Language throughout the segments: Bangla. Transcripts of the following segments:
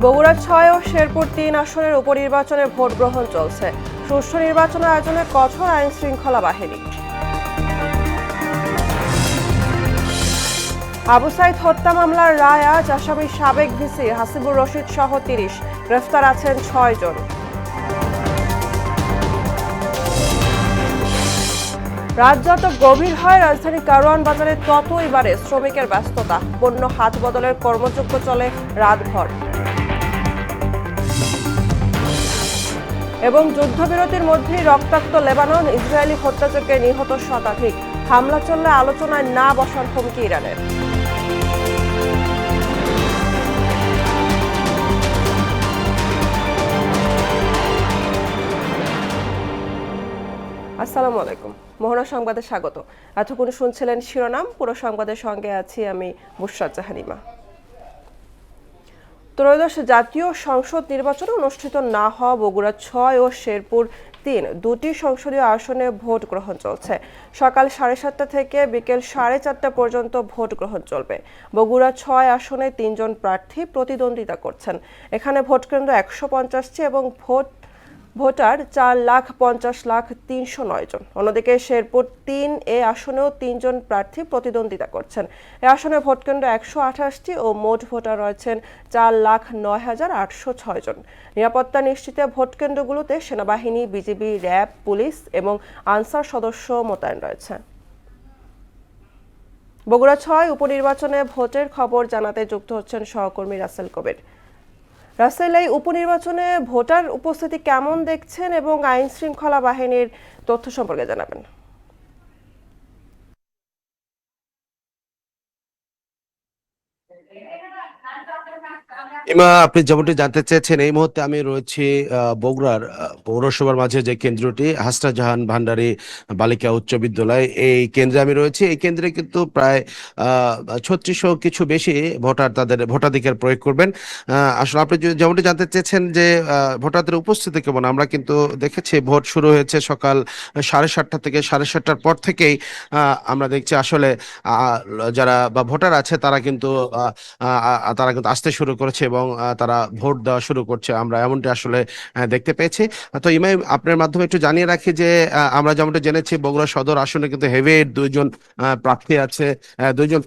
বগুড়া ৬ ও শেরপুর ৩ আসনের উপনির্বাচনে ভোট গ্রহণ চলছে। সুষ্ঠু নির্বাচন আয়োজনে কঠোর আইন শৃঙ্খলা বাহিনী। আবু সাইদ হত্যা মামলার রায় আজ। আসামি সাবেক ভিসি হাসিবুর রশিদ সহ ৩০, গ্রেফতার আছেন ৬ জন। রাত যত গভীর হয় রাজধানী কারওয়ান বাজারে ততই বাড়ে শ্রমিকের ব্যস্ততা। পণ্য হাত বদলের কর্মযজ্ঞ চলে রাতভর। এবং যুদ্ধবিরতির মধ্যেই রক্তাক্ত লেবানন, ইসরায়েলি হত্যাযজ্ঞে নিহত শতাধিক। হামলা চললে আলোচনায় না বসার হুমকি ইরানের। আসসালামু আলাইকুম, মোহনা সংবাদে স্বাগত। এতক্ষণ শুনছিলেন শিরোনাম, পুরো সংবাদের সঙ্গে আছি আমি বুশরাত জাহানিমা। ত্রয়োদশ জাতীয় সংসদ নির্বাচন অনুষ্ঠিত না হওয়া বগুড়া ৬ ও শেরপুর ৩ দুটি সংসদীয় আসনে ভোট গ্রহণ চলছে। সকাল ৭:৩০ থেকে বিকেল ৪:৩০ পর্যন্ত ভোট গ্রহণ চলবে। বগুড়া ৬ আসনে ৩ জন প্রার্থী প্রতিদ্বন্দ্বিতা করছেন। এখানে ভোটকেন্দ্র ১৫০টি এবং ভোটার ৪,৫০,৩০৯ জন। অন্যদিকে শেরপুর ৩ এ আসনেও ৩ জন প্রার্থী প্রতিদ্বন্দ্বিতা করছেন। এ আসনে ভোটকেন্দ্র ১২৮টি ও মোট ভোটার রয়েছেন ৪,০৯,৮০৬ জন। নিরাপত্তা নিশ্চিতে ভোটকেন্দ্রগুলোতে সেনাবাহিনী, বিজিবি, র্যাব, পুলিশ এবং আনসার সদস্য মোতায়েন রয়েছে। বগুড়া ৬ উপনির্বাচনে ভোটের খবর জানাতে যুক্ত হচ্ছেন সহকর্মী রাসেল কবির। রাসেল, এই উপনির্বাচনে ভোটার উপস্থিতি কেমন দেখছেন এবং আইন শৃঙ্খলা বাহিনীর তথ্য সম্পর্কে জানাবেন। ইমা, আপনি যেমনটি জানতে চেয়েছেন, এই মুহূর্তে আমি রয়েছি বগুড়ার পৌরসভার মাঝে যে কেন্দ্রটি হাসনা জাহান ভান্ডারী বালিকা উচ্চ বিদ্যালয়, এই কেন্দ্রে আমি রয়েছি। এই কেন্দ্রে কিন্তু প্রায় ৩৬০০ কিছু বেশি ভোটার তাদের ভোটাধিকার প্রয়োগ করবেন। আসলে আপনি যেমনটি জানতে চেয়েছেন যে ভোটারদের উপস্থিতি কেমন, আমরা কিন্তু দেখেছি ভোট শুরু হয়েছে সকাল 7:30 থেকে 7:30টার পর থেকেই। আমরা দেখছি আসলে যারা বা ভোটার আছে তারা কিন্তু আসতে শুরু করেছে এবং তারা ভোট দেওয়া শুরু করছে, আমরা এমনটি আসলে দেখতে পেয়েছি। তো ইমাই, আপনার মাধ্যমে একটু জানিয়ে রাখি যে আমরা যেমনটা জেনেছি বগুড়া সদর আসনে কিন্তু হেভিওয়েট 2 জন প্রার্থী আছে। 2 জন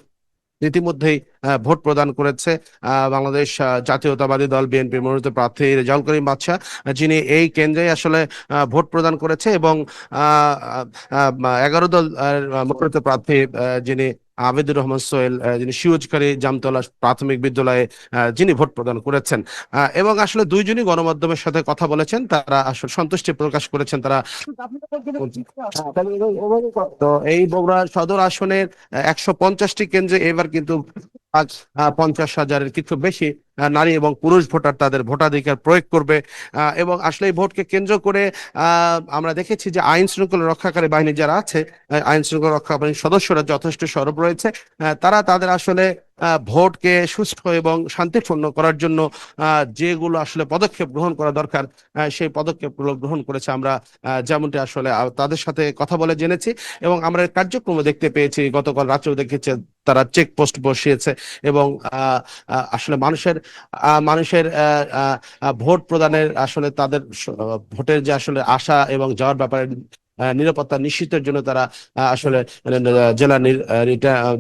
ইতিমধ্যেই ভোট প্রদান করেছে বাংলাদেশ জাতীয়তাবাদী দল বিএনপির মনোনীত প্রার্থী রেজাউল করিম বাদশা, যিনি এই কেন্দ্রে আসলে ভোট প্রদান করেছে এবং 11 দল মনোনীত প্রার্থী যিনি আবেদুর রহমান সোহেল, যিনি সিউজখালী জামতলা প্রাথমিক বিদ্যালয়ে যিনি ভোট প্রদান করেছেন। এবং আসলে 2 জনই গণমাধ্যমের সাথে কথা বলেছেন, তারা আসলে সন্তুষ্টি প্রকাশ করেছেন। তারা তো এই বগুড়া সদর আসনের ১৫০টি কেন্দ্রে এবার কিন্তু ৫০,০০০-এর কিছু বেশি নারী এবং পুরুষ ভোটার তাদের ভোটাধিকার প্রয়োগ করবে। এবং আসলে এই ভোটকে কেন্দ্র করে আমরা দেখেছি যে আইন শৃঙ্খলা রক্ষাকারী বাহিনী যারা আছে, আইন শৃঙ্খলা রক্ষা বাহিনীর সদস্যরা যথেষ্ট সরব রয়েছে। তারা তাদের আসলে ভোটকে সুষ্ঠু এবং শান্তিপূর্ণ করার জন্য যেগুলো আসলে পদক্ষেপ গ্রহণ করা দরকার সেই পদক্ষেপগুলো গ্রহণ করেছে। আমরা যেমনটি আসলে তাদের সাথে কথা বলে জেনেছি এবং আমরা কার্যক্রম দেখতে পেয়েছি। গতকাল রাত্রেও দেখেছে তারা চেকপোস্ট বসিয়েছে এবং আসলে মানুষের ভোট প্রদানের আসলে তাদের ভোটের যে আসলে আশা এবং যাওয়ার ব্যাপারে নিরাপত্তা নিশ্চিতের জন্য তারা আসলে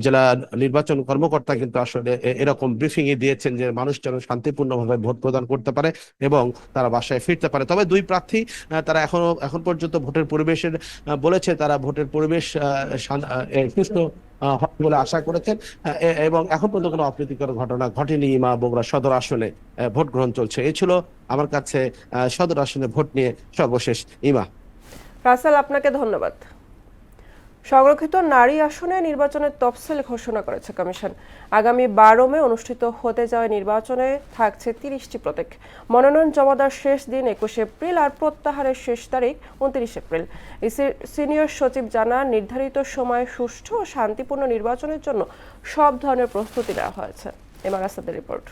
জেলা নির্বাচন কর্মকর্তা কিন্তু আসলে এরকম ব্রিফিং দিয়েছেন যে মানুষ যেন শান্তিপূর্ণভাবে ভোট প্রদান করতে পারে এবং তারা বাসায় ফিরতে পারে। তবে 2 প্রার্থী তারা এখন পর্যন্ত ভোটের পরিবেশের বলেছে, তারা ভোটের পরিবেশ সুষ্ঠু হবে বলে আশা করেছেন এবং এখন পর্যন্ত কোনো অপ্রীতিকর ঘটনা ঘটেনি। বগুড়া সদর আসনে ভোট গ্রহণ চলছে। এই ছিল আমার কাছে সদর আসনে ভোট নিয়ে সর্বশেষ। ইমা, রাসেল, আপনাকে ধন্যবাদ। সংরক্ষিত নারী আসনে নির্বাচনের তফসিল ঘোষণা করেছে কমিশন। আগামী 12 মে অনুষ্ঠিত হতে যাওয়া নির্বাচনে থাকছে 30টি প্রতীক। মনোনয়ন জমা দেওয়ার শেষ দিন 21 এপ্রিল আর প্রত্যাহারের শেষ তারিখ 29 এপ্রিল। সিনিয়র সচিব জানান, নির্ধারিত সময়ে সুষ্ঠু ও শান্তিপূর্ণ নির্বাচনের জন্য সব ধরনের প্রস্তুতি নেওয়া হয়েছে। এমআর আসাদের রিপোর্ট।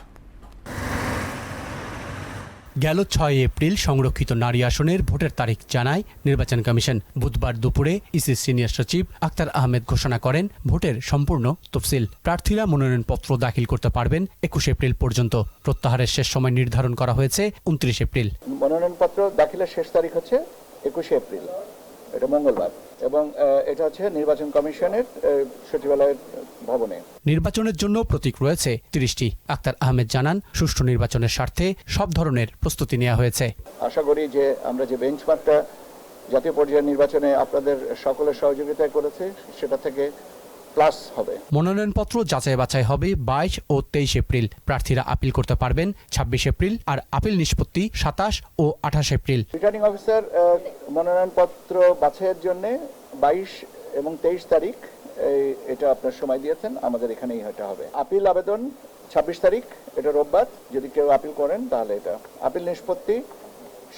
গেল 6 এপ্রিল সংরক্ষিত নারী আসনের ভোটের তারিখ জানায় নির্বাচন কমিশন। বুধবার দুপুরে ইসি সিনিয়র সচিব আক্তার আহমেদ ঘোষণা করেন ভোটের সম্পূর্ণ তফসিল। প্রার্থীরা মনোনয়নপত্র দাখিল করতে পারবেন 21 এপ্রিল পর্যন্ত। প্রত্যাহারের শেষ সময় নির্ধারণ করা হয়েছে 29 এপ্রিল। মনোনয়নপত্র দাখিলের শেষ তারিখ হচ্ছে 21 এপ্রিল, এটা মঙ্গলবার, এবং এটা হচ্ছে নির্বাচন কমিশনের সচিবালয়ের ভবনে। নির্বাচনের জন্য প্রতীক রয়েছে 30টি। আক্তার আহমেদ জানান সুষ্ঠু নির্বাচনের স্বার্থে সব ধরনের প্রস্তুতি নেওয়া হয়েছে। আশা করি যে আমরা যে বেঞ্চমার্কটা জাতীয় পর্যায়ের নির্বাচনে আপনাদের সকলের সহযোগিতায় করেছে সেটা থেকে প্লাস হবে। মনোনয়নপত্র যাচাই বাছাই হবে 22 ও 23 এপ্রিল। প্রার্থীরা আপিল করতে পারবেন 26 এপ্রিল, আর আপিল নিষ্পত্তি 27 ও 28 এপ্রিল। রিটার্নিং অফিসার মনোনয়নপত্র বাছাইয়ের জন্য 22 এবং 23 তারিখ এটা আপনার সময় দিয়েছেন, আমাদের এখানেই এটা হবে। আপিল আবেদন 26 তারিখ, এটা রোববার, যদি কেউ আপিল করেন তাহলে এটা। আপিল নিষ্পত্তি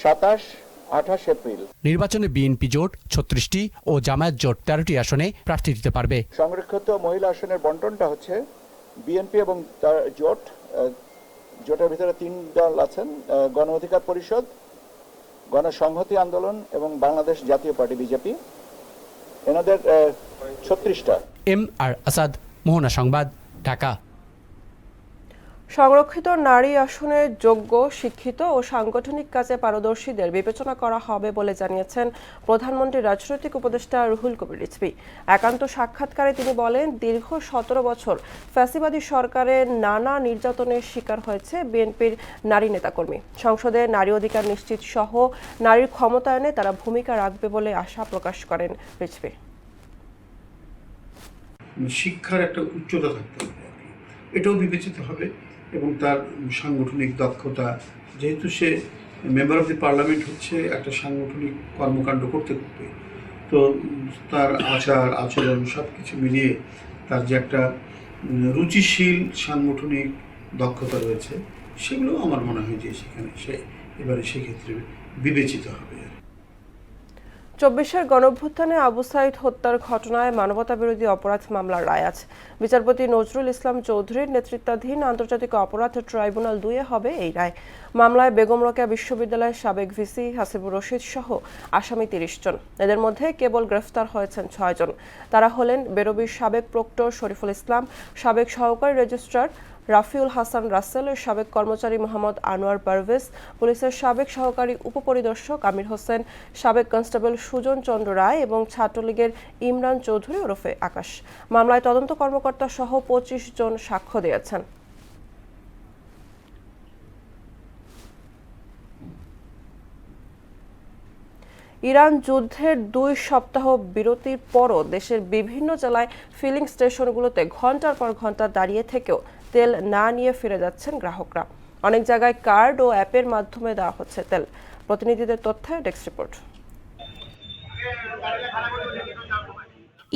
27-28 এপ্রিল। নির্বাচনে বিএনপি জোট 36টি ও জামায়াত জোট 13টি আসনে প্রার্থী দিতে পারবে। সংরক্ষিত মহিলা আসনের বন্টনটা হচ্ছে বিএনপি এবং তার জোটের ভিতরে 3 দল আছেন, গণ অধিকার পরিষদ, গণসংহতি আন্দোলন এবং বাংলাদেশ জাতীয় পার্টি বিজেপি। এনাদের 36টা। আর আসাদ, মোহনা সংবাদ, ঢাকা। সংরক্ষিত নারী আসনে যোগ্য, শিক্ষিত ও সাংগঠনিক কাজে পারদর্শীদের বিবেচনা করা হবে বলে জানিয়েছেন প্রধানমন্ত্রীর রাজনৈতিক উপদেষ্টা রুহুল কবির রিজভী। একান্ত সাক্ষাৎকারে তিনি বলেন, দীর্ঘ 17 বছর ফ্যাসিবাদী সরকারের নানা নির্যাতনের শিকার হয়েছে বিএনপির নারী নেতাকর্মী। সংসদে নারী অধিকার নিশ্চিত সহ নারীর ক্ষমতায়নে তারা ভূমিকা রাখবে বলে আশা প্রকাশ করেন রিজভী। শিক্ষার একটা উচ্চতা থাকতে হবে, এটাও বিবেচিত হবে, এবং তার সাংগঠনিক দক্ষতা, যেহেতু সে মেম্বার অফ দি পার্লামেন্ট হচ্ছে, একটা সাংগঠনিক কর্মকাণ্ড করতে করতে, তো তার আচার আচরণ সব কিছু মিলিয়ে তার যে একটা রুচিশীল সাংগঠনিক দক্ষতা রয়েছে, সেগুলো আমার মনে হয় যে সেখানে সে এবারে সেক্ষেত্রে বিবেচিত হবে। 24-এর গণঅভ্যুত্থানে আবু সাঈদ হত্যার ঘটনায় মানবতাবিরোধী অপরাধ মামলার রায় আজ। বিচারপতি নজরুল ইসলাম চৌধুরীর নেতৃত্বাধীন আন্তর্জাতিক অপরাধ ট্রাইব্যুনাল 2-এ হবে এই রায়। মামলায় বেগম রোকেয়া বিশ্ববিদ্যালয়ের সাবেক ভিসি হাসিবুর রশিদ সহ আসামি 30 জন। এদের মধ্যে কেবল গ্রেফতার হয়েছেন 6 জন। তারা হলেন বেরবির সাবেক প্রক্টর শরীফুল ইসলাম, সাবেক সহকারী রেজিস্ট্রার রাফিউল হাসান রাসেলের সাবেক কর্মচারী মোহাম্মদ আনোয়ার পারভেজ, পুলিশের সাবেক সহকারী উপপরিদর্শক আমির হোসেন, সাবেক কনস্টেবল সুজন চন্দ্র রায় এবং ছাত্রলীগের ইমরান চৌধুরী ওরফে আকাশ। মামলায় তদন্ত কর্মকর্তা সহ 25 জন সাক্ষ্য দিয়েছেন। ইরান যুদ্ধের 2 সপ্তাহ বিরতির পরও দেশের বিভিন্ন জেলায় ফিলিং স্টেশনগুলোতে ঘন্টার পর ঘন্টা দাঁড়িয়ে থেকেও তেল না নিয়ে ফিরে যাচ্ছেন গ্রাহকরা। অনেক জায়গায় কার্ড ও অ্যাপের মাধ্যমে দেওয়া হচ্ছে তেল। প্রতিনিধিদের তথ্যে ডেস্ক রিপোর্ট।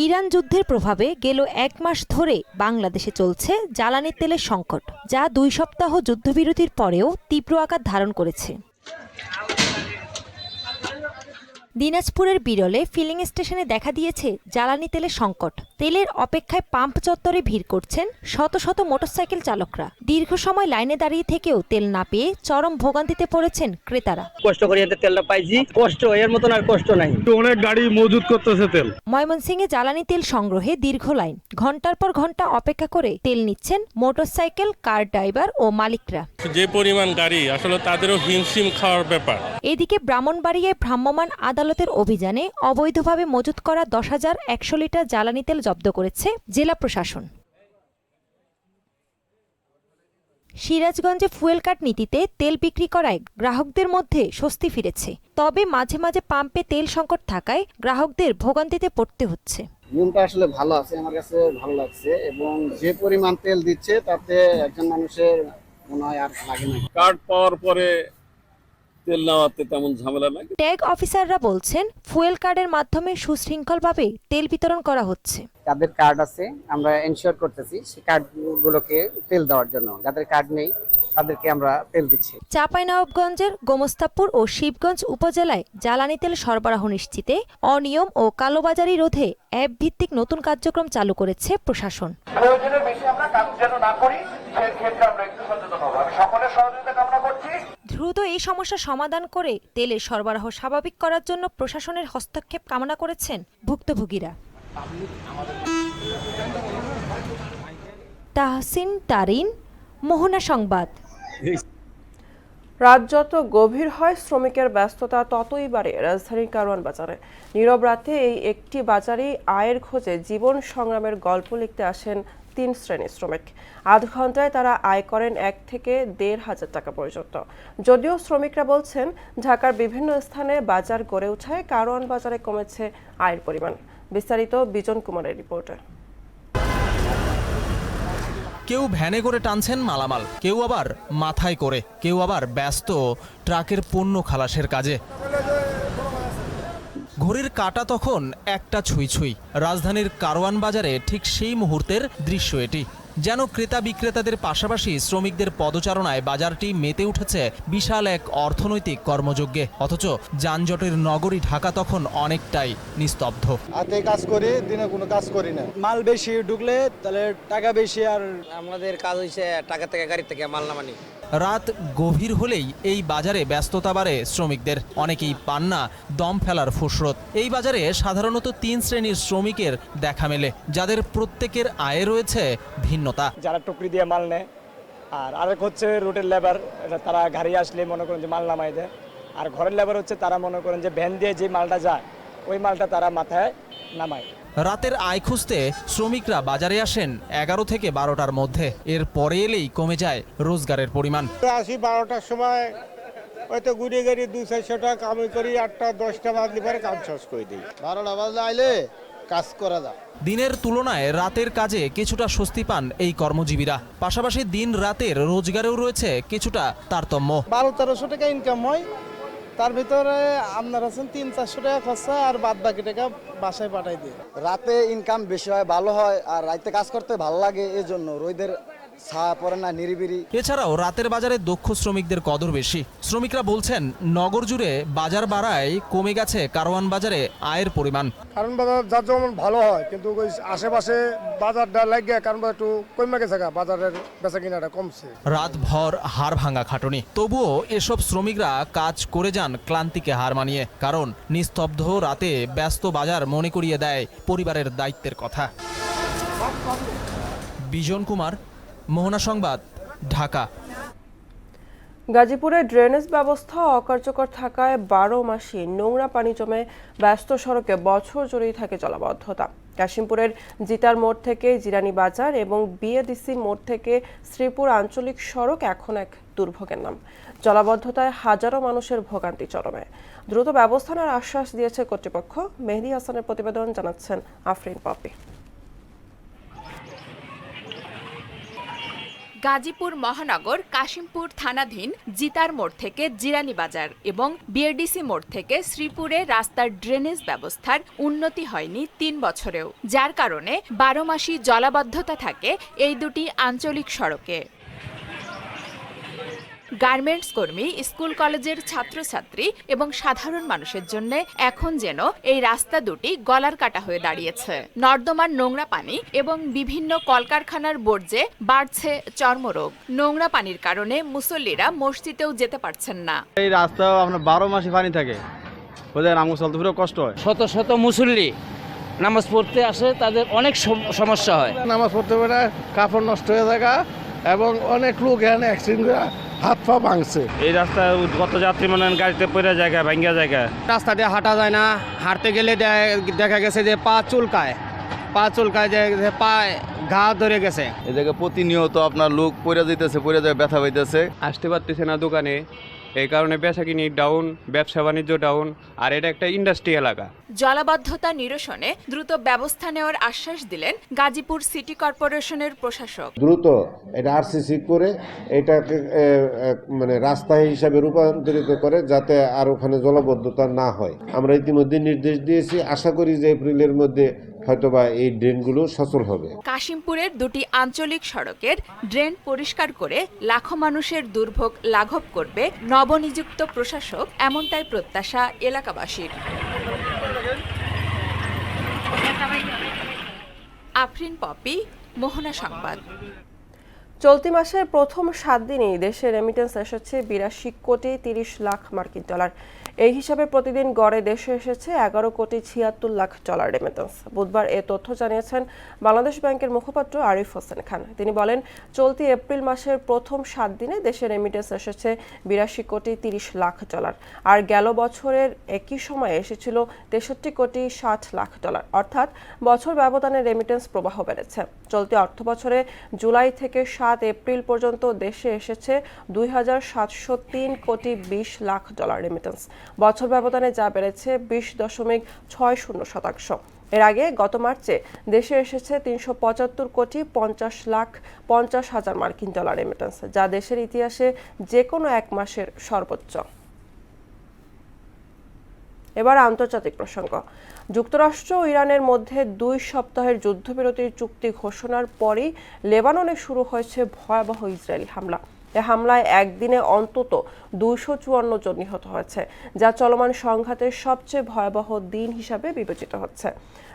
ইরান যুদ্ধের প্রভাবে গেল 1 মাস ধরে বাংলাদেশে চলছে জ্বালানি তেলের সংকট, যা 2 সপ্তাহ যুদ্ধবিরতির পরেও তীব্র আকার ধারণ করেছে। দিনাজপুরের বিরলে ফিলিং স্টেশনে দেখা দিয়েছে জ্বালানি তেলের সংকট। তেলের অপেক্ষায় পাম্প চত্বরে ভিড় করছেন শত শত মোটরসাইকেল চালকরা। দীর্ঘ সময় লাইনে দাঁড়িয়ে থেকেও তেল না পেয়ে চরম ভোগান্তিতে পড়েছেন ক্রেতারা। কষ্ট করে তেলটা পাইছি, কষ্ট এর মতন আর কষ্ট নাই। অনেক গাড়ি মজুত করতেছে তেল। ময়মনসিংহে জ্বালানি তেল সংগ্রহে দীর্ঘ লাইন, ঘন্টার পর ঘন্টা অপেক্ষা করে তেল নিচ্ছেন মোটরসাইকেল, কার ড্রাইভার ও মালিকরা। যে পরিমাণ গাড়ি, আসলে তাদেরও হিমশিম খাওয়ার ব্যাপার। এদিকে ব্রাহ্মণবাড়িয়ায় ভ্রাম্যমাণ আদালতের অভিযানে অবৈধভাবে মজুত করা 10,100 লিটার জ্বালানি তেল জব্দ করেছে জেলা প্রশাসন। সিরাজগঞ্জে ফুয়েল কার্ড নীতিতে তেল বিক্রি করায় গ্রাহকদের মধ্যে স্বস্তি ফিরেছে। তবে মাঝে মাঝে পাম্পে তেল সংকট থাকায় গ্রাহকদের ভোগান্তিতে পড়তে হচ্ছে। নিয়মটা আসলে ভালো আছে, আমার কাছে ভালো লাগছে, এবং যে পরিমাণ তেল দিচ্ছে তাতে একজন মানুষের মনে হয় আর লাগে না। কার্ড পাওয়ার পরে তেল নেওয়াতে তেমন ঝামেলা নাই। ট্যাগ অফিসাররা বলছেন, ফুয়েল কার্ডের মাধ্যমে সুশৃঙ্খলভাবে তেল বিতরণ করা হচ্ছে। যাদের কার্ড আছে আমরা এনশিওর করতেছি সেই কার্ডগুলোকে তেল দেওয়ার জন্য, যাদের কার্ড নেই তাদেরকে আমরা তেল দিচ্ছি। চাঁপাইনবাবগঞ্জের গোমস্তাপুর ও শিবগঞ্জ উপজেলায় জ্বালানি তেল সরবরাহ নিশ্চিতে অনিয়ম ও কালোবাজারি রোধে অ্যাপ ভিত্তিক নতুন কার্যক্রম চালু করেছে প্রশাসন। প্রয়োজনের বেশি আমরা কাজ যেন না করি, সেই ক্ষেত্রে আমরা একটু সচেতন হব। আমি সকলের সহযোগিতা কামনা করছি। দ্রুত এই সমস্যার সমাধান করে তেলের সরবরাহ স্বাভাবিক করার জন্য প্রশাসনের হস্তক্ষেপ কামনা করেছেন ভুক্তভোগীরা। তাহসিন তারিন, মোহনা সংবাদ। রাত যত গভীর হয় শ্রমিকের ব্যস্ততা ততই বাড়ে রাজধানীর কারওয়ান বাজারে। নীরব রাতে এই একটি বাজারেই আয়ের খোঁজে জীবন সংগ্রামের গল্প লিখতে আসেন 3 শ্রেণীর শ্রমিক। আধ ঘন্টায় তারা আয় করেন 1 থেকে 1,500 টাকা পর্যন্ত। যদিও শ্রমিকরা বলছেন ঢাকার বিভিন্ন স্থানে বাজার গড়ে ওঠায় কারওয়ান বাজারে কমেছে আয়ের পরিমাণ। বিস্তারিত বিজন কুমারের রিপোর্টে। কেউ ভ্যানে করে টানছেন মালামাল, কেউ আবার মাথায় করে, কেউ আবার ব্যস্ত ট্রাকের পণ্য খালাসের কাজে। ঘড়ির কাঁটা তখন 1টা ছুঁই ছুঁই। রাজধানীর কারওয়ান বাজারে ঠিক সেই মুহূর্তের দৃশ্য এটি। যেন ক্রেতা বিক্রেতাদের পাশাপাশি শ্রমিকদের পদচারণায় বাজারটি মেতে উঠেছে বিশাল এক অর্থনৈতিক কর্মযজ্ঞে। অথচ যানজটের নগরী ঢাকা তখন অনেকটাই নিস্তব্ধ। হাতে কাজ করি, দিনে কোনো কাজ করি না। মাল বেশি ঢুকলে তাহলে টাকা বেশি, আর আমাদের কাজ হইছে টাকা থেকে গাড়ি থেকে মাল নামানি। রাত গভীর হলেই এই বাজারে ব্যস্ততা বাড়ে শ্রমিকদের। অনেকেই পান না দম ফেলার ফুসরত। এই বাজারে সাধারণত 3 শ্রেণীর শ্রমিকের দেখা মেলে, যাদের প্রত্যেকের আয়ে রয়েছে ভিন্নতা। যারা টুকরি দিয়ে মাল নেয়, আর আরেক হচ্ছে রুটের লেবার, তারা গাড়ি আসলে মনে করেন যে মাল নামাই দেয়। আর ঘরের লেবার হচ্ছে তারা মনে করেন যে ভ্যান দিয়ে যে মালটা যায় ওই মালটা তারা মাথায় নামায়। রাতের আয় খুঁজতে শ্রমিকরা বাজারে আসেন 11 থেকে 12টার মধ্যে। এর পরে এলেই কমে যায় রোজগারের পরিমাণ। 12টার সময় হয়তো ঘুরে গেড়ে 200-400 টাকা কামাই করি, 8টা 10টা বাজলে পরে কাজ শেষ করে দিই। 12টা বাজলে আইলে কাজ করা যায়। দিনের তুলনায় রাতের কাজে কিছুটা স্বস্তি পান এই কর্মজীবীরা। পাশাপাশি দিন রাতের রোজগারেও রয়েছে কিছুটা তারতম্য। 1200-1300 টাকা ইনকাম হয়, তার ভিতরে আপনার আছেন 300-400 টাকা খরচা, আর বাদ বাকি টাকা বাসায় পাঠাই দিই। রাতে ইনকাম বেশি হয়, ভালো হয়, আর রাতে কাজ করতে ভালো লাগে। এই জন্য রোদের ছায়া পড়ে না, নিরিবিরি। এছাড়াও রাতের বাজারে দক্ষ শ্রমিকদের কদর বেশি। শ্রমিকরা বলছেন নগর জুড়ে বাজার বাড়ায় কমে গেছে কারওয়ান বাজারে আয়ের পরিমাণ। কারণ বাজার যার যেমন ভালো হয়, কিন্তু ওই আশেপাশে বাজারটা লাগে, কারণ একটু কমে গেছে, বাজারের বেচা কিনাটা কমছে। রাতভর হাড় ভাঙা খাটুনি, তবুও এসব শ্রমিকরা কাজ করে যান ক্লান্তিকে হার মানিয়ে। কারণ নিস্তব্ধ রাতে ব্যস্ত বাজার মনে করিয়ে দেয় পরিবারের দায়িত্বের কথা। বিজন কুমার, মোহনা সংবাদ, ঢাকা। গাজীপুরে ড্রেনেজ ব্যবস্থা অকার্যকর থাকায় 12 মাসই নোংরা পানি জমে ব্যস্ত সড়কে বছর জুড়েই থাকে জলাবদ্ধতা। কাশিমপুরের জিতার মোড় থেকে জিরানী বাজার এবং বিএডিসি মোড় থেকে শ্রীপুর আঞ্চলিক সড়ক এখন এক দুর্ভোগের নাম। জলাবদ্ধতায় হাজারো মানুষের ভোগান্তি চরমে। দ্রুত ব্যবস্থা নেওয়ার আশ্বাস দিয়েছে কর্তৃপক্ষ। মেহেদী হাসানের প্রতিবেদন, জানাচ্ছেন আফরিন পপি। গাজীপুর মহানগর কাশিমপুর থানাধীন জিতার মোড় থেকে জিরানী বাজার এবং বিএডিসি মোড় থেকে শ্রীপুরে রাস্তার ড্রেনেজ ব্যবস্থার উন্নতি হয়নি 3 বছরেও, যার কারণে 12 মাসই জলাবদ্ধতা থাকে এই দুটি আঞ্চলিক সড়কে। গার্মেন্টস কর্মী, স্কুল কলেজের ছাত্রছাত্রী এবং সাধারণ মানুষের জন্য এখন যেন এই রাস্তা দুটি গলার কাটা হয়ে দাঁড়িয়েছে। নর্দমার নোংরা পানি এবং বিভিন্ন কলকারখানার বর্জ্যে বাড়ছে চর্মরোগ। নোংরা পানির কারণে মুসল্লিরা মসজিদেও যেতে পারছেন না। এই রাস্তা আপনার 12 মাসই পানি থাকে, ওদের নামাজ চলতে পুরো কষ্ট হয়। শত শত মুসল্লি নামাজ পড়তে আসে, তাদের অনেক সমস্যা হয়। নামাজ পড়তে পারে, কাপড় নষ্ট হয়ে যায়, এবং অনেক লোক এখানে অ্যাক্সিডেন্ট করে হাত পা ভাঙছে। এই রাস্তায় কত যাত্রী মনে গাড়িতে পড়ে জায়গা ভাঙ্গা জায়গা। রাস্তা দিয়ে হাঁটা যায় না, হাঁটতে গেলে দেখা গেছে যে পা চুলকায়, যে পায়ে ঘা ধরে গেছে। এই জায়গায় প্রতিনিয়ত আপনার লোক পড়ে যেতেছে, পড়ে যায়, ব্যথা পাইতেছে। আসতে পারতেছে না দোকানে, এই কারণে বেচাকিনি ডাউন, ব্যবসা বাণিজ্য ডাউন, আর এটা একটা ইন্ডাস্ট্রি এলাকা। জলাবদ্ধতা নিরসনে দ্রুত ব্যবস্থা নেওয়ার আশ্বাস দিলেন গাজীপুর সিটি কর্পোরেশনের প্রশাসক। দ্রুত এটা আরসিসি করে এটাকে মানে রাস্তা হিসাবে রূপান্তরিত করে, যাতে আর ওখানে জলাবদ্ধতা না হয়। আমরা ইতিমধ্যে নির্দেশ দিয়েছি, আশা করি যে এপ্রিলের মধ্যে হয়তোবা এই ড্রেনগুলো সচল হবে। কাশিমপুরের দুটি আঞ্চলিক সড়কের ড্রেন পরিষ্কার করে লাখো মানুষের দুর্ভোগ লাঘব করবে নবনিযুক্ত প্রশাসক, এমনটাই প্রত্যাশা এলাকাবাসীর। আফরিন পপি, মোহনা সংবাদ। চলতি মাসের প্রথম 7 দিনেই দেশে রেমিটেন্স এসেছে 82 কোটি 30 লাখ মার্কিন ডলার। এই হিসাবে প্রতিদিন গড়ে দেশে এসেছে 11 কোটি 76 লাখ ডলার রেমিটেন্স। বুধবার এ তথ্য জানিয়েছেন বাংলাদেশ ব্যাংকের মুখপাত্র আরিফ হোসেন খান। তিনি বলেন, চলতি এপ্রিল মাসের প্রথম 7 দিনে দেশে রেমিটেন্স এসেছে 82 কোটি 30 লাখ ডলার, আর গেল বছরের একই সময়ে এসেছিল 63 কোটি 60 লাখ ডলার। অর্থাৎ বছর ব্যবধানে রেমিটেন্স প্রবাহ বেড়েছে। চলতি অর্থবছরে জুলাই থেকে 7 এপ্রিল পর্যন্ত দেশে এসেছে 2703 কোটি 20 লাখ ডলার রেমিটেন্স। বছর ব্যবধানে যা বেড়েছে 20.60%। এর আগে গত মার্চে দেশে এসেছে 375 কোটি 50 লাখ 50 হাজার মার্কিন ডলার রেমিটেন্স, যা দেশের ইতিহাসে যে কোনো এক মাসের সর্বোচ্চ। এবার আন্তর্জাতিক প্রসঙ্গ। যুক্তরাষ্ট্র ও ইরানের মধ্যে 2 সপ্তাহের যুদ্ধবিরতির চুক্তি ঘোষণার পরই লেবাননে শুরু হয়েছে ভয়াবহ ইসরায়েলি হামলা। এ হামলায় একদিনে অন্তত 254 জন নিহত হয়েছে, যা চলমান সংঘাতের সবচেয়ে ভয়াবহ দিন হিসাবে বিবেচিত হচ্ছে।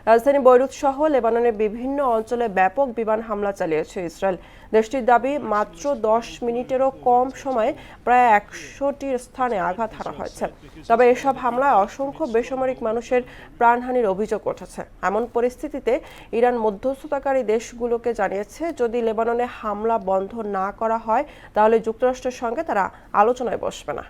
রাজধানী বৈরুত সহ লেবাননের বিভিন্ন অঞ্চলে ব্যাপক বিমান হামলা চালিয়েছে ইসরায়েল। দেশটির দাবি, মাত্র 10 মিনিটেরও কম সময়ে প্রায় 100টি স্থানে আঘাত হানা হয়েছে। তবে এসব হামলায় অসংখ্য বেসামরিক মানুষের প্রাণহানির অভিযোগ উঠেছে। এমন পরিস্থিতিতে ইরান মধ্যস্থতাকারী দেশগুলোকে জানিয়েছে, যদি লেবাননে হামলা বন্ধ না করা হয় তাহলে যুক্তরাষ্ট্রের সঙ্গে তারা আলোচনায় বসবে না।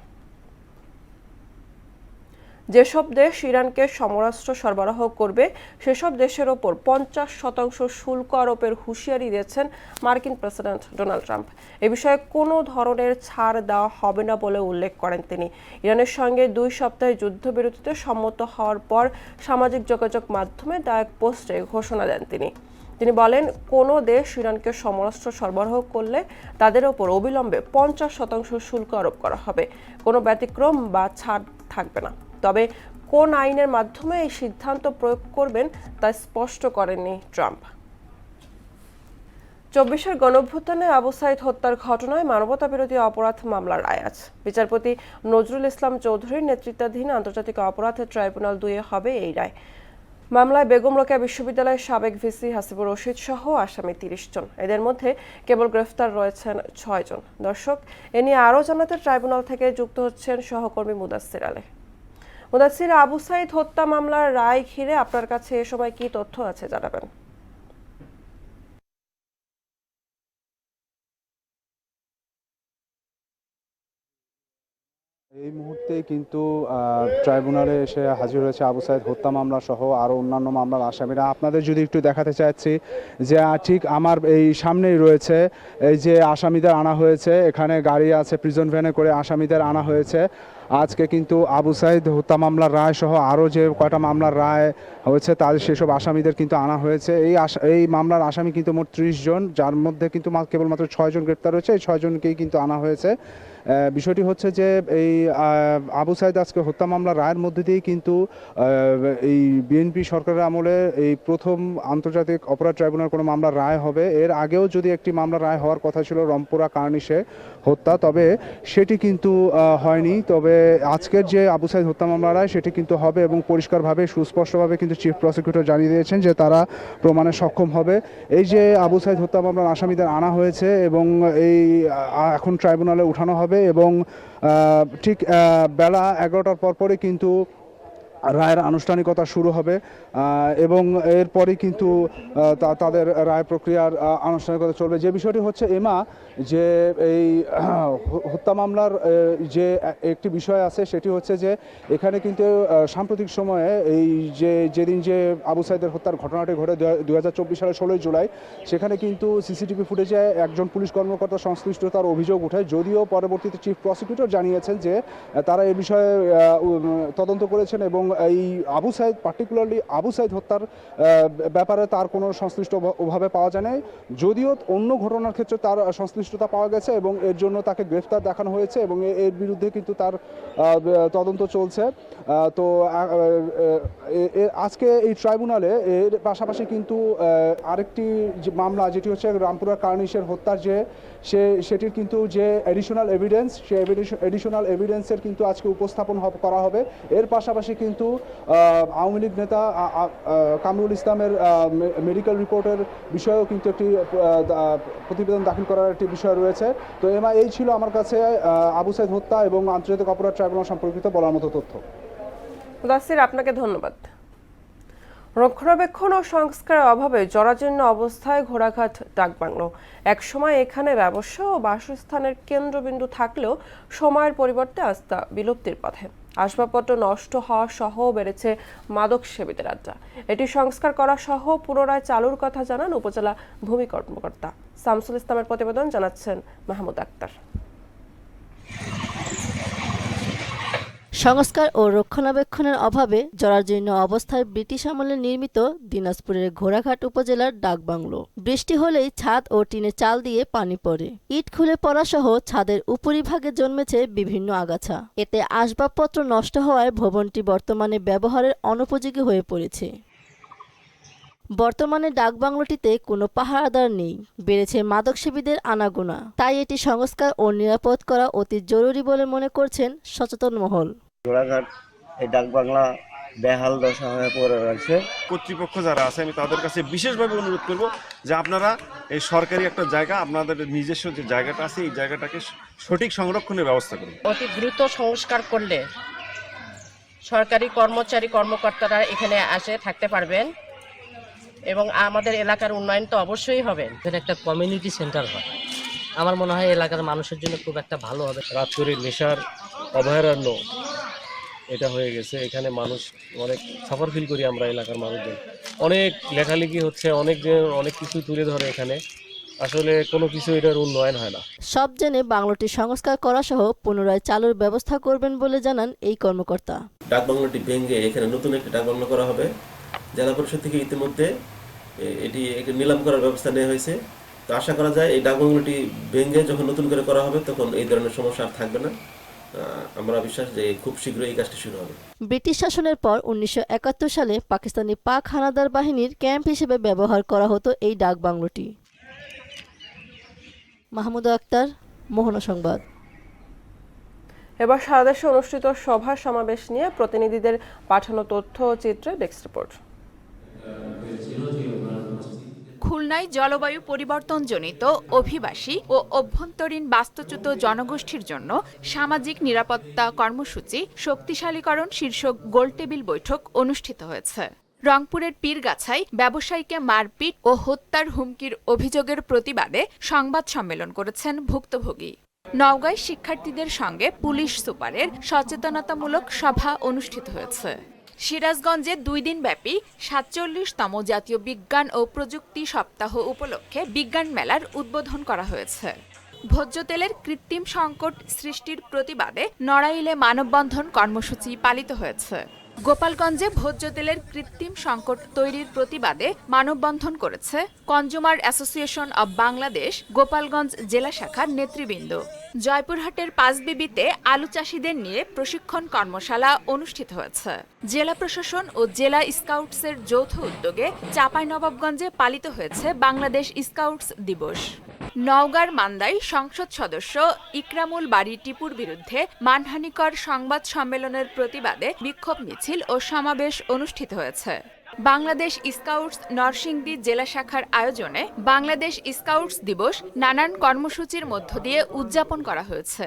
যেসব দেশ ইরানকে সমরাস্ত্র সরবরাহ করবে সেসব দেশের ওপর 50% শুল্ক আরোপের হুঁশিয়ারি দিয়েছেন মার্কিন প্রেসিডেন্ট ডোনাল্ড ট্রাম্প। এ বিষয়ে কোনো ধরনের ছাড় দেওয়া হবে না বলে উল্লেখ করেন তিনি। ইরানের সঙ্গে 2 সপ্তাহের যুদ্ধবিরতিতে সম্মত হওয়ার পর সামাজিক যোগাযোগ মাধ্যমে দেওয়া এক পোস্টে ঘোষণা দেন তিনি বলেন, কোনো দেশ ইরানকে সমরাস্ত্র সরবরাহ করলে তাদের ওপর অবিলম্বে 50% শুল্ক আরোপ করা হবে। কোনো ব্যতিক্রম বা ছাড় থাকবে না। তবে কোন আইনের মাধ্যমে এই সিদ্ধান্ত প্রয়োগ করবেন তা স্পষ্ট করেননি ট্রাম্প। 24-এর গণঅভ্যুত্থানে আবু সাঈদ হত্যার ঘটনায় মানবতাবিরোধী অপরাধ মামলার রায় আজ বিচারপতি নজরুল ইসলাম চৌধুরীর নেতৃত্বাধীন আন্তর্জাতিক অপরাধ ট্রাইব্যুনাল 2-এ হবে এই রায়। মামলায় বেগম রোকেয়া বিশ্ববিদ্যালয়ের সাবেক ভিসি হাসিবুর রশিদ সহ আসামি 30 জন। এদের মধ্যে কেবল গ্রেফতার রয়েছেন 6 জন। দর্শক, এ নিয়ে আরও জানাতে ট্রাইব্যুনাল থেকে যুক্ত হচ্ছেন সহকর্মী মুদাসসির আলী। মুদাসসির, আবু সাঈদ হত্যা মামলার রায় ঘিরে আপনার কাছে এ সময় কি তথ্য আছে জানাবেন? এই মুহূর্তে কিন্তু ট্রাইব্যুনালে এসে হাজির হয়েছে আবু সাঈদ হত্যা মামলা সহ আরও অন্যান্য মামলার আসামিরা। আপনাদের যদি একটু দেখাতে চাচ্ছি যে ঠিক আমার এই সামনেই রয়েছে এই যে আসামিদের আনা হয়েছে, এখানে গাড়ি আছে, প্রিজন ভ্যানে করে আসামিদের আনা হয়েছে। আজকে কিন্তু আবু সাঈদ হত্যা মামলার রায় সহ আরও যে কয়টা মামলার রায় হয়েছে তাদের সেসব আসামিদের কিন্তু আনা হয়েছে। এই মামলার আসামি কিন্তু মোট 30 জন, যার মধ্যে কিন্তু কেবলমাত্র 6 জন গ্রেপ্তার হয়েছে। এই 6 জনকেই কিন্তু আনা হয়েছে। বিষয়টি হচ্ছে যে এই আবু সাঈদ আজকে হত্যা মামলার রায়ের মধ্যে দিয়েই কিন্তু এই বিএনপি সরকারের আমলে এই প্রথম আন্তর্জাতিক অপরাধ ট্রাইব্যুনাল কোনো মামলার রায় হবে। এর আগেও যদি একটি মামলার রায় হওয়ার কথা ছিল রংপুরা কার্নিশে হত্যা, তবে সেটি কিন্তু হয়নি। তবে আজকের যে আবু সাঈদ হত্যা মামলার রায় সেটি কিন্তু হবে এবং পরিষ্কারভাবে সুস্পষ্টভাবে কিন্তু চিফ প্রসিকিউটর জানিয়ে দিয়েছেন যে তারা প্রমাণে সক্ষম হবে। এই যে আবু সাঈদ হত্যা মামলার আসামিদের আনা হয়েছে এবং এই এখন ট্রাইব্যুনালে উঠানো হবে এবং ঠিক বেলা 11টার পরপরই কিন্তু রায়ের আনুষ্ঠানিকতা শুরু হবে এবং এরপরই কিন্তু তাদের রায় প্রক্রিয়ার আনুষ্ঠানিকতা চলবে। যে বিষয়টি হচ্ছে এমা, যে এই হত্যা মামলার যে একটি বিষয় আছে সেটি হচ্ছে যে এখানে কিন্তু সাম্প্রতিক সময়ে এই যেদিন যে আবু সাঈদের হত্যার ঘটনাটি ঘটে 2024 সালের 16 জুলাই, সেখানে কিন্তু সিসিটিভি ফুটেজে একজন পুলিশ কর্মকর্তা সংশ্লিষ্টতার অভিযোগ ওঠে। যদিও পরবর্তীতে চিফ প্রসিকিউটর জানিয়েছেন যে তারা এ বিষয়ে তদন্ত করেছেন এবং এই আবু সাঈদ পার্টিকুলারলি আবু সাঈদ হত্যার ব্যাপারে তার কোনো সংশ্লিষ্ট ওভাবে পাওয়া যায় না। যদিও অন্য ঘটনার ক্ষেত্রে তার সংশ্লিষ্টতা পাওয়া গেছে এবং এর জন্য তাকে গ্রেফতার দেখানো হয়েছে এবং এর বিরুদ্ধে কিন্তু তার তদন্ত চলছে। তো আজকে এই ট্রাইব্যুনালে এর পাশাপাশি কিন্তু আরেকটি যে মামলা, যেটি হচ্ছে রামপুরা কার্নিশের হত্যার সেটির কিন্তু যে এডিশনাল এভিডেন্স, সেই এডিশনাল এভিডেন্সের কিন্তু আজকে উপস্থাপন করা হবে। এর পাশাপাশি কিন্তু কিন্তু আওয়ামী লীগ নেতা কামরুল ইসলামের মেডিকেল রিপোর্টের বিষয়েও কিন্তু একটি প্রতিবেদন দাখিল করার একটি বিষয় রয়েছে। তো এই ছিল আমার কাছে আবু সাইদ হত্যা এবং আন্তর্জাতিক অপরাধ ট্রাইব্যুনাল সম্পর্কিত বলার মতো তথ্য। মুদাসসির, আপনাকে ধন্যবাদ। রক্ষণাবেক্ষণ ও সংস্কারের অভাবে জরাজীর্ণ অবস্থায় ঘোড়াঘাট ডাকবাংলো। একসময় এখানে ব্যবসা ও বাসস্থানের কেন্দ্রবিন্দু থাকলেও সময়ের পরিবর্তে আজ তা বিলুপ্তির পথে। আসবাবপত্র নষ্ট হওয়া সহ বেড়েছে মাদক সেবীদের আড্ডা। এটি সংস্কার করা সহ পুনরায় চালুর কথা জানান উপজেলা ভূমি কর্মকর্তা শামসুল ইসলামের প্রতিবেদন জানাচ্ছেন মাহমুদ আক্তার। সংস্কার ও রক্ষণাবেক্ষণের অভাবে জরাজীর্ণ অবস্থায় ব্রিটিশ আমলে নির্মিত দিনাজপুরের ঘোড়াঘাট উপজেলার ডাকবাংলো। বৃষ্টি হলেই ছাদ ও টিনের চাল দিয়ে পানি পড়ে। ইট খুলে পড়া সহ ছাদের উপরিভাগে জন্মেছে বিভিন্ন আগাছা। এতে আসবাবপত্র নষ্ট হওয়ায় ভবনটি বর্তমানে ব্যবহারের অনুপযোগী হয়ে পড়েছে। বর্তমানে ডাকবাংলোটিতে কোনো পাহারাদার নেই, বেড়েছে মাদকসেবীদের আনাগোনা। তাই এটি সংস্কার ও নিরাপদ করা অতি জরুরি বলে মনে করছেন সচেতন মহল। ঘোড়াঘাট এই ডাকবাংলা বেহাল দশা হয়ে পড়ে রয়েছে। কর্তৃপক্ষ যারা আছে আমি তাদের কাছে বিশেষভাবে অনুরোধ করব যে আপনারা এই সরকারি একটা জায়গা, আপনাদের নিজস্ব যে জায়গাটা আছে এই জায়গাটাকে সঠিক সংরক্ষণের ব্যবস্থা করুন। অতি দ্রুত সংস্কার করলে সরকারি কর্মচারী কর্মকর্তারা এখানে আসে থাকতে পারবেন এবং আমাদের এলাকার উন্নয়ন তো অবশ্যই হবে। এটা একটা কমিউনিটি সেন্টার হয়, আমার মনে হয় এলাকার মানুষের জন্য খুব একটা ভালো হবে। রাজপুরে নেশার অভয়ারণ্য এটা হয়ে গেছে, এখানে মানুষ অনেক সাফার ফিল করি আমরা এলাকার মানুষজন। অনেক লেখালেখি হচ্ছে, অনেক কিছু তুলে ধরে এখানে, আসলে কোনো কিছু এটার উন্নয়ন হয় না। সব জেনে বাংলোটি সংস্কার করা সহ পুনরায় চালুর ব্যবস্থা করবেন বলে জানান এই কর্মকর্তা। ডাকবাংলোটি ভেঙে এখানে নতুন একটি ডাকবাংলো করা হবে। জেলা পরিষদ থেকে ইতিমধ্যে এটি নিলাম করার ব্যবস্থা নেওয়া হয়েছে। তো আশা করা যায় এই ডাকবাংলোটি ভেঙে যখন নতুন করে করা হবে তখন এই ধরনের সমস্যা আর থাকবে না। আমরা বিশ্বাস যে খুব শীঘ্রই এই কাজটি শুরু হবে। ব্রিটিশ শাসনের পর 1971 সালে পাকিস্তানি পাক হানাদার বাহিনীর ক্যাম্প হিসেবে ব্যবহার করা হতো এই ডাকবাংলোটি। মাহমুদ আক্তার, মোহনা সংবাদ। এবার সারা দেশে অনুষ্ঠিত সভা সমাবেশ নিয়ে প্রতিনিধিদের পাঠানো তথ্য ও চিত্রে ডেস্ক রিপোর্ট। খুলনায় জলবায়ু পরিবর্তনজনিত অভিবাসী ও অভ্যন্তরীণ বাস্তুচ্যুত জনগোষ্ঠীর জন্য সামাজিক নিরাপত্তা কর্মসূচি শক্তিশালীকরণ শীর্ষক গোলটেবিল বৈঠক অনুষ্ঠিত হয়েছে। রংপুরের পীরগাছায় ব্যবসায়ীকে মারপিট ও হত্যার হুমকির অভিযোগের প্রতিবাদে সংবাদ সম্মেলন করেছেন ভুক্তভোগী। নওগাঁয় শিক্ষার্থীদের সঙ্গে পুলিশ সুপারের সচেতনতামূলক সভা অনুষ্ঠিত হয়েছে। সিরাজগঞ্জে 2 দিনব্যাপী 47তম জাতীয় বিজ্ঞান ও প্রযুক্তি সপ্তাহ উপলক্ষে বিজ্ঞান মেলার উদ্বোধন করা হয়েছে। ভোজ্য তেলের কৃত্রিম সংকট সৃষ্টির প্রতিবাদে নড়াইলে মানববন্ধন কর্মসূচি পালিত হয়েছে। গোপালগঞ্জে ভোজ্য তেলের কৃত্রিম সংকট তৈরির প্রতিবাদে মানববন্ধন করেছে consumer association of Bangladesh Gopalganj জেলা শাখার নেতৃবৃন্দ। জয়পুরহাটের পাঁচবিবিতে আলু চাষিদের নিয়ে প্রশিক্ষণ কর্মশালা অনুষ্ঠিত হয়েছে। জেলা প্রশাসন ও জেলা স্কাউটসের যৌথ উদ্যোগে চাঁপাইনবাবগঞ্জে পালিত হয়েছে বাংলাদেশ স্কাউটস দিবস। নওগাঁর মান্দায় সংসদ সদস্য ইকরামুল বারী টিপুর বিরুদ্ধে মানহানিকর সংবাদ সম্মেলনের প্রতিবাদে বিক্ষোভ মিছিল ও সমাবেশ অনুষ্ঠিত হয়েছে। বাংলাদেশ স্কাউটস নরসিংদী জেলা শাখার আয়োজনে বাংলাদেশ স্কাউটস দিবস নানান কর্মসূচির মধ্য দিয়ে উদযাপন করা হয়েছে।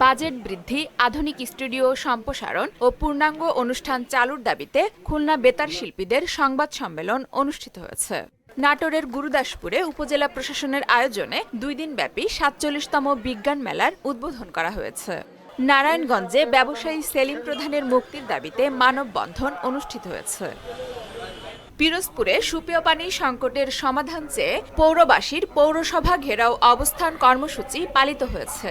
বাজেট বৃদ্ধি, আধুনিক স্টুডিও সম্প্রসারণ ও পূর্ণাঙ্গ অনুষ্ঠান চালুর দাবিতে খুলনা বেতার শিল্পীদের সংবাদ সম্মেলন অনুষ্ঠিত হয়েছে। নাটোরের গুরুদাসপুরে উপজেলা প্রশাসনের আয়োজনে 2 দিনব্যাপী 47তম বিজ্ঞান মেলার উদ্বোধন করা হয়েছে। নারায়ণগঞ্জে ব্যবসায়ী সেলিম প্রধানের মুক্তির দাবিতে মানববন্ধন অনুষ্ঠিত হয়েছে। পিরোজপুরে সুপেয় পানি সংকটের সমাধান চেয়ে পৌরবাসীর পৌরসভা ঘেরাও অবস্থান কর্মসূচি পালিত হয়েছে।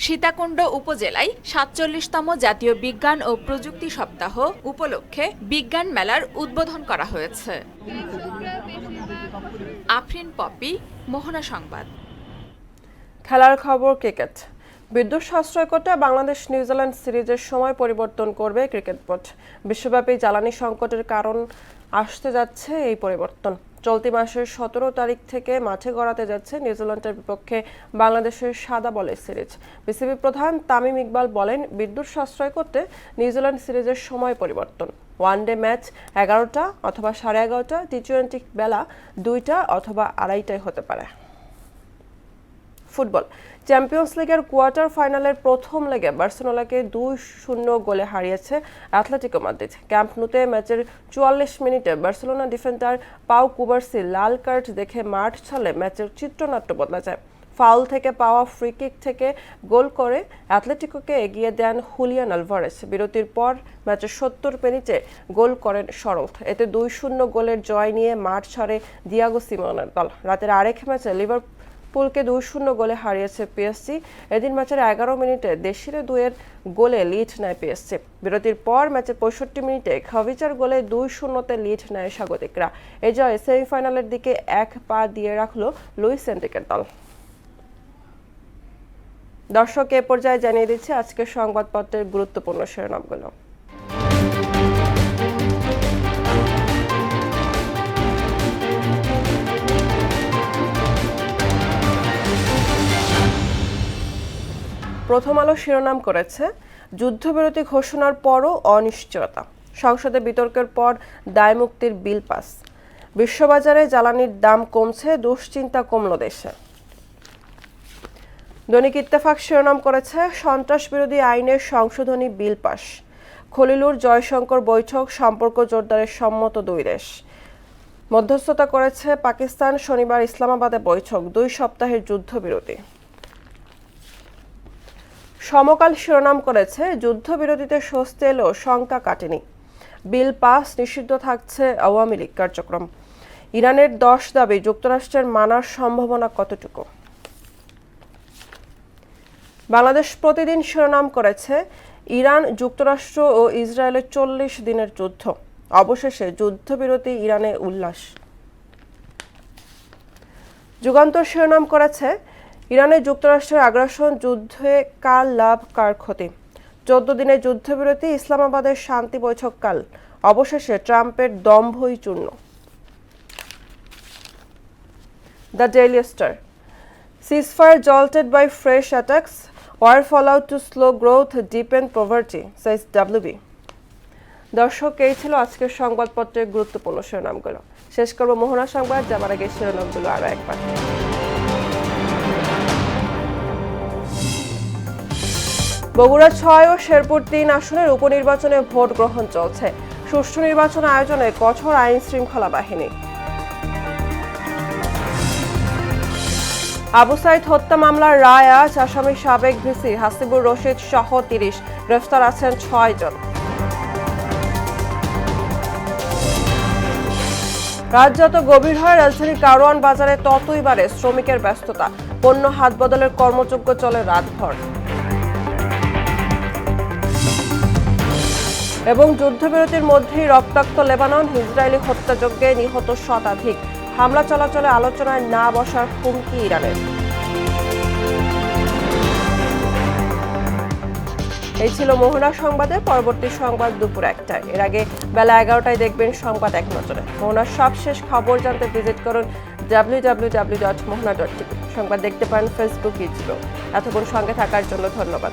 সীতাকুণ্ড উপজেলায় 47তম জাতীয় বিজ্ঞান ও প্রযুক্তি সপ্তাহ উপলক্ষে বিজ্ঞান মেলার উদ্বোধন করা হয়েছে। আফরিন পপি, মোহনা সংবাদ। খেলার খবর ক্রিকেট। বিদ্যুৎ সাশ্রয় করতে বাংলাদেশ নিউজিল্যান্ড সিরিজের সময় পরিবর্তন করবে ক্রিকেট বোর্ড। বিশ্বব্যাপী জ্বালানি সংকটের কারণ আসতে যাচ্ছে এই পরিবর্তন। চলতি মাসের 17 তারিখ থেকে মাঠে গড়াতে যাচ্ছে নিউজিল্যান্ডের বিপক্ষে বাংলাদেশের সাদা বলের সিরিজ। বিসিবি প্রধান তামিম ইকবাল বলেন, বিদ্যুৎ সাশ্রয় করতে নিউজিল্যান্ড সিরিজের সময় পরিবর্তন। ওয়ানডে ম্যাচ 11টা অথবা 11:30, টি-20 বেলা 2টা অথবা 2:30টায় হতে পারে। ফুটবল চ্যাম্পিয়ন্স লিগের কোয়ার্টার ফাইনালের প্রথম লেগে বার্সেলোনাকে 2-0 গোলে হারিয়েছে অ্যাটলেটিকো মাদ্রিদ। ক্যাম্প নুতে ম্যাচের 44 মিনিটে বার্সেলোনা ডিফেন্ডার পাউ কুবার্সি লাল কার্ড দেখে মাঠ ছাড়লে ম্যাচের চিত্রনাট্য বদলা যায়। ফাউল থেকে পাওয়া ফ্রি কিক থেকে গোল করে অ্যাটলেটিকোকে এগিয়ে দেন হুলিয়ান আলভারেজ। বিরতির পর ম্যাচের 70 মিনিটে গোল করেন সরল। এতে 2-0 গোলের জয় নিয়ে মাঠ ছাড়ে দিয়াগো সিমোনের দল। রাতের আরেক ম্যাচে লিভারপুলকে 2-0 গোলে হারিয়েছে পিএসজি। এদিন ম্যাচের 11 মিনিটে দেশিরে 2-এর গোলে লিড নেয় পিএসজি। বিরতির পর ম্যাচের 65 মিনিটে খাভিচার গোলে 2-0-তে লিড নেয় স্বাগতিকরা। এ জয়ে সেমিফাইনালের দিকে এক পা দিয়ে রাখল লুইস এনরিকের দল। দর্শক, এ পর্যায়ে জানিয়ে দিচ্ছে আজকের সংবাদপত্রের গুরুত্বপূর্ণ শিরোনামগুলো। প্রথম আলো শিরোনাম করেছে, যুদ্ধবিরতি ঘোষণার পরও অনিশ্চয়তা। সংসদে বিতর্কের পর দায়মুক্তির বিল পাস। বিশ্ববাজারে জ্বালানির দাম কমছে, দুশ্চিন্তা কমল দেশে। দৈনিক ইত্তেফাক শিরোনাম করেছে, সন্ত্রাস বিরোধী আইনের সংশোধনী বিল পাস। খলিলুর জয়শঙ্কর বৈঠক, সম্পর্ক জোরদারের সম্মত দুই দেশ। মধ্যস্থতা করেছে পাকিস্তান, শনিবার ইসলামাবাদে বৈঠক, 2 সপ্তাহের যুদ্ধবিরতি। সমকাল শিরোনাম করেছে, যুদ্ধবিরতিতে স্বস্তি এলেও শঙ্কা কাটেনি। বিল পাস, নিষিদ্ধ থাকছে আওয়ামী লীগ কার্যক্রম। ইরানের 10 দাবি যুক্তরাষ্ট্রের মানার সম্ভাবনা কতটুকু। বাংলাদেশ প্রতিদিন শিরোনাম করেছে, ইরান, যুক্তরাষ্ট্র ও ইসরায়েলের 40 দিনের যুদ্ধ, অবশেষে যুদ্ধবিরতি, ইরানে উল্লাস। যুগান্তর শিরোনাম করেছে, ইরানে যুক্তরাষ্ট্রের আগ্রাসন যুদ্ধে কার লাভ কার ক্ষতি। 14 দিনের যুদ্ধবিরতি, ইসলামাবাদের শান্তি বৈঠক কাল, অবশেষে ট্রাম্পের দম্ভই চূর্ণ। The daily star, ceasefire jolted by fresh attacks, war fallout to slow growth, deepen poverty, says WB। দর্শক, এই ছিল আজকের সংবাদপত্রের গুরুত্বপূর্ণ শিরোনামগুলো। শেষ করব মোহনা সংবাদ, যাবার আগে শিরোনামগুলো আরো একবার। বগুড়া 6 ও শেরপুর 3 আসনের উপনির্বাচনে ভোট গ্রহণ চলছে। সুষ্ঠু নির্বাচন আয়োজনে কঠোর আইন শৃঙ্খলা বাহিনী। আবু সাইদ হত্যা মামলার রায় আজ। আসামি সাবেক ভিসি হাসিবুর রশিদ সহ 30, গ্রেফতার আছেন 6 জন। রাত যত গভীর হয় রাজধানীর কারওয়ান বাজারে ততই বাড়ে শ্রমিকের ব্যস্ততা। পণ্য হাত বদলের কর্মযজ্ঞ চলে রাতভর। এবং যুদ্ধবিরতির মধ্যেই রক্তাক্ত লেবানন, ইসরায়েলি হত্যাযজ্ঞে নিহত শতাধিক। হামলা চলাচলে আলোচনায় না বসার হুমকি ইরানের। এই ছিল মোহনা সংবাদে। পরবর্তী সংবাদ দুপুর 1টায়। এর আগে বেলা 11টায় দেখবেন সংবাদ এক নজরে। মোহনার সবশেষ খবর জানতে ভিজিট করুন www.mohana.tv। সংবাদ দেখতে পারেন ফেসবুক, ইউটিউবে। এতক্ষণ সঙ্গে থাকার জন্য ধন্যবাদ।